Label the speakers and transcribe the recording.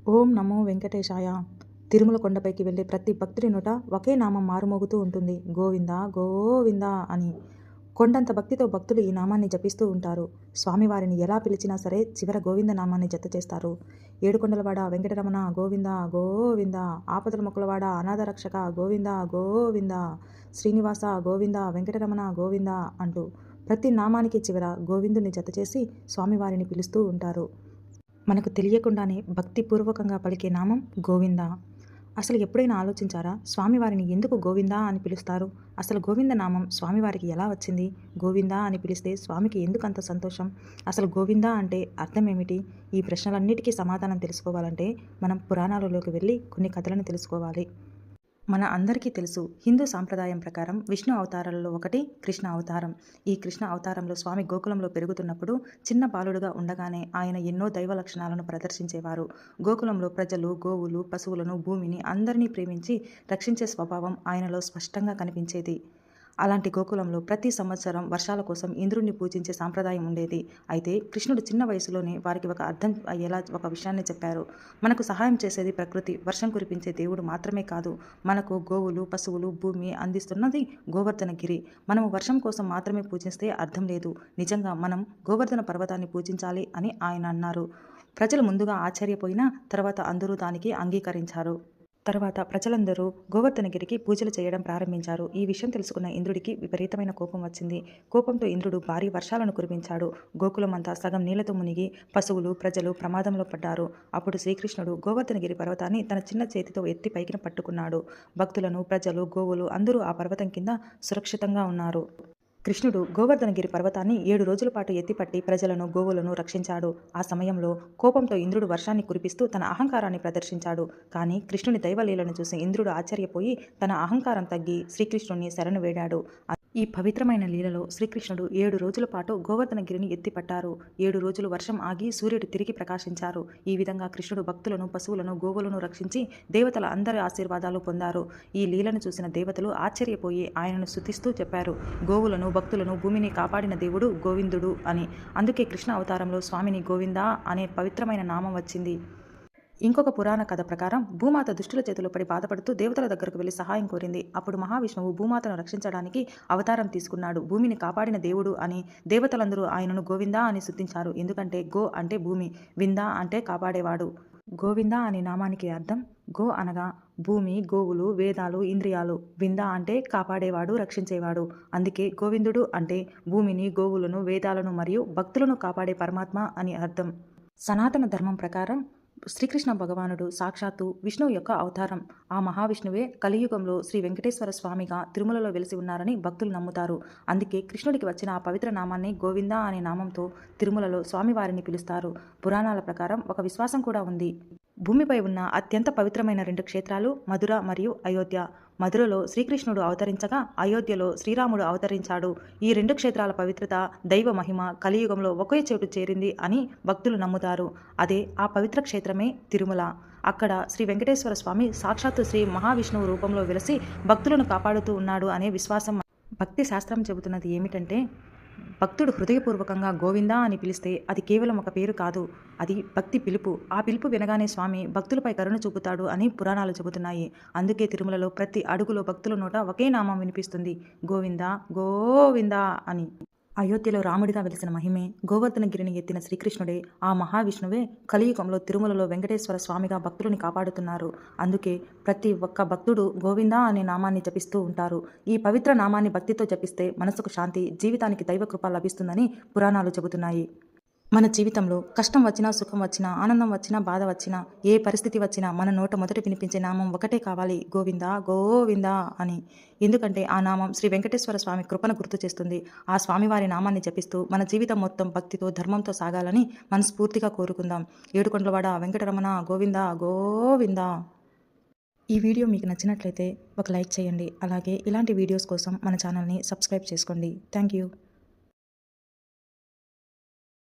Speaker 1: ఓం నమో వెంకటేశాయ. తిరుమల కొండపైకి వెళ్ళే ప్రతి భక్తుడి నోట ఒకే నామం మారుమోగుతూ ఉంటుంది, గోవింద గోవింద అని. కొండంత భక్తితో భక్తులు ఈ నామాన్ని జపిస్తూ ఉంటారు. స్వామివారిని ఎలా పిలిచినా సరే చివర గోవింద నామాన్ని జత చేస్తారు. ఏడుకొండలవాడ వెంకటరమణ గోవింద గోవింద, ఆపదల మొక్కలవాడ అనాథ రక్షక గోవింద గోవింద, శ్రీనివాస గోవింద, వెంకటరమణ గోవింద అంటూ ప్రతి నామానికి చివర గోవిందుని జత చేసి స్వామివారిని పిలుస్తూ ఉంటారు. మనకు తెలియకుండానే భక్తిపూర్వకంగా పలికే నామం గోవింద. అసలు ఎప్పుడైనా ఆలోచించారా, స్వామివారిని ఎందుకు గోవిందా అని పిలుస్తారు? అసలు గోవింద నామం స్వామివారికి ఎలా వచ్చింది? గోవిందా అని పిలిస్తే స్వామికి ఎందుకు అంత సంతోషం? అసలు గోవిందా అంటే అర్థం ఏమిటి? ఈ ప్రశ్నలన్నిటికీ సమాధానం తెలుసుకోవాలంటే మనం పురాణాలలోకి వెళ్ళి కొన్ని కథలను తెలుసుకోవాలి. మన అందరికీ తెలుసు, హిందూ సాంప్రదాయం ప్రకారం విష్ణు అవతారాలలో ఒకటి కృష్ణ అవతారం. ఈ కృష్ణ అవతారంలో స్వామి గోకులంలో పెరుగుతున్నప్పుడు చిన్న బాలుడుగా ఉండగానే ఆయన ఎన్నో దైవ లక్షణాలను ప్రదర్శించేవారు. గోకులంలో ప్రజలు, గోవులు, పశువులను, భూమిని అందరినీ ప్రేమించి రక్షించే స్వభావం ఆయనలో స్పష్టంగా కనిపించేది. అలాంటి గోకులంలో ప్రతి సంవత్సరం వర్షాల కోసం ఇంద్రుణ్ణి పూజించే సాంప్రదాయం ఉండేది. అయితే కృష్ణుడు చిన్న వయసులోనే వారికి ఒక అర్థం అయ్యేలా ఒక విషయాన్ని చెప్పారు. మనకు సహాయం చేసేది ప్రకృతి, వర్షం కురిపించే దేవుడు మాత్రమే కాదు, మనకు గోవులు, పశువులు, భూమి అందిస్తున్నది గోవర్ధనగిరి. మనము వర్షం కోసం మాత్రమే పూజిస్తే అర్థం లేదు, నిజంగా మనం గోవర్ధన పర్వతాన్ని పూజించాలి అని ఆయన అన్నారు. ప్రజలు ముందుగా ఆశ్చర్యపోయినా తర్వాత అందరూ దానికి అంగీకరించారు. తర్వాత ప్రజలందరూ గోవర్ధనగిరికి పూజలు చేయడం ప్రారంభించారు. ఈ విషయం తెలుసుకున్న ఇంద్రుడికి విపరీతమైన కోపం వచ్చింది. కోపంతో ఇంద్రుడు భారీ వర్షాలను కురిపించాడు. గోకులమంతా సగం నీళ్లతో మునిగి పశువులు, ప్రజలు ప్రమాదంలో పడ్డారు. అప్పుడు శ్రీకృష్ణుడు గోవర్ధనగిరి పర్వతాన్ని తన చిన్న చేతితో ఎత్తి పైకి పట్టుకున్నాడు. భక్తులను, ప్రజలు, గోవులు అందరూ ఆ పర్వతం కింద సురక్షితంగా ఉన్నారు. కృష్ణుడు గోవర్ధనగిరి పర్వతాన్ని 7 రోజుల పాటు ఎత్తిపట్టి ప్రజలను, గోవులను రక్షించాడు. ఆ సమయంలో కోపంతో ఇంద్రుడు వర్షాన్ని కురిపిస్తూ తన అహంకారాన్ని ప్రదర్శించాడు. కానీ కృష్ణుని దైవలీలను చూసి ఇంద్రుడు ఆశ్చర్యపోయి తన అహంకారం తగ్గి శ్రీకృష్ణుని శరణు వేడాడు. ఈ పవిత్రమైన లీలలో శ్రీకృష్ణుడు 7 రోజుల పాటు గోవర్ధనగిరిని ఎత్తిపట్టారు. 7 రోజులు వర్షం ఆగి సూర్యుడు తిరిగి ప్రకాశించారు. ఈ విధంగా కృష్ణుడు భక్తులను, పశువులను, గోవులను రక్షించి దేవతల అందరి ఆశీర్వాదాలు పొందారు. ఈ లీలను చూసిన దేవతలు ఆశ్చర్యపోయి ఆయనను స్తుతిస్తూ చెప్పారు, గోవులను, భక్తులను, భూమిని కాపాడిన దేవుడు గోవిందుడు అని. అందుకే కృష్ణ అవతారంలో స్వామిని గోవిందా అనే పవిత్రమైన నామం వచ్చింది. ఇంకొక పురాణ కథ ప్రకారం భూమాత దుష్టుల చేతిలో పడి బాధపడుతూ దేవతల దగ్గరకు వెళ్లి సహాయం కోరింది. అప్పుడు మహావిష్ణువు భూమాతను రక్షించడానికి అవతారం తీసుకున్నాడు. భూమిని కాపాడిన దేవుడు అని దేవతలందరూ ఆయనను గోవిందా అని స్తుతించారు. ఎందుకంటే గో అంటే భూమి, విందా అంటే కాపాడేవాడు. గోవిందా అనే నామానికి అర్థం గో అనగా భూమి, గోవులు, వేదాలు, ఇంద్రియాలు. విందా అంటే కాపాడేవాడు, రక్షించేవాడు. అందుకే గోవిందుడు అంటే భూమిని, గోవులను, వేదాలను మరియు భక్తులను కాపాడే పరమాత్మ అని అర్థం. సనాతన ధర్మం ప్రకారం శ్రీకృష్ణ భగవానుడు సాక్షాత్తు విష్ణువు యొక్క అవతారం. ఆ మహావిష్ణువే కలియుగంలో శ్రీ వెంకటేశ్వర స్వామిగా తిరుమలలో వెలిసి ఉన్నారని భక్తులు నమ్ముతారు. అందుకే కృష్ణుడికి వచ్చిన ఆ పవిత్ర నామాన్ని గోవిందా అనే నామంతో తిరుమలలో స్వామివారిని పిలుస్తారు. పురాణాల ప్రకారం ఒక విశ్వాసం కూడా ఉంది. భూమిపై ఉన్న అత్యంత పవిత్రమైన 2 క్షేత్రాలు మధుర మరియు అయోధ్య. మధురలో శ్రీకృష్ణుడు అవతరించగా అయోధ్యలో శ్రీరాముడు అవతరించాడు. ఈ 2 క్షేత్రాల పవిత్రత, దైవ మహిమ కలియుగంలో ఒకే చోటు చేరింది అని భక్తులు నమ్ముతారు. అదే ఆ పవిత్ర క్షేత్రమే తిరుమల. అక్కడ శ్రీ వెంకటేశ్వర స్వామి సాక్షాత్తు శ్రీ మహావిష్ణువు రూపంలో వెలిసి భక్తులను కాపాడుతూ ఉన్నాడు అనే విశ్వాసం. భక్తి శాస్త్రం చెబుతున్నది ఏమిటంటే, భక్తుడు హృదయపూర్వకంగా గోవిందా అని పిలిస్తే అది కేవలం ఒక పేరు కాదు, అది భక్తి పిలుపు. ఆ పిలుపు వినగానే స్వామి భక్తులపై కరుణ చూపుతాడు అని పురాణాలు చెబుతున్నాయి. అందుకే తిరుమలలో ప్రతి అడుగులో భక్తుల నోట ఒకే నామం వినిపిస్తుంది, గోవిందా గోవిందా అని. అయోధ్యలో రాముడిగా వెలిసిన మహిమే, గోవర్ధనగిరిని ఎత్తిన శ్రీకృష్ణుడే, ఆ మహావిష్ణువే కలియుగంలో తిరుమలలో వెంకటేశ్వర స్వామిగా భక్తులని కాపాడుతున్నారు. అందుకే ప్రతి ఒక్క భక్తుడు గోవిందా అనే నామాన్ని జపిస్తూ ఉంటారు. ఈ పవిత్ర నామాన్ని భక్తితో జపిస్తే మనసుకు శాంతి, జీవితానికి దైవకృప లభిస్తుందని పురాణాలు చెబుతున్నాయి. మన జీవితంలో కష్టం వచ్చినా, సుఖం వచ్చినా, ఆనందం వచ్చినా, బాధ వచ్చినా, ఏ పరిస్థితి వచ్చినా మన నోట మొదట వినిపించే నామం ఒకటే కావాలి, గోవిందా గోవిందా అని. ఎందుకంటే ఆ నామం శ్రీ వెంకటేశ్వర స్వామి కృపను గుర్తు చేస్తుంది. ఆ స్వామివారి నామాన్ని జపిస్తూ మన జీవితం మొత్తం భక్తితో, ధర్మంతో సాగాలని మనస్ఫూర్తిగా కోరుకుందాం. ఏడుకొండలవాడ వెంకటరమణ గోవిందా గోవిందా. ఈ వీడియో మీకు నచ్చినట్లయితే ఒక లైక్ చేయండి. అలాగే ఇలాంటి వీడియోస్ కోసం మన ఛానల్ని సబ్స్క్రైబ్ చేసుకోండి. Thank you.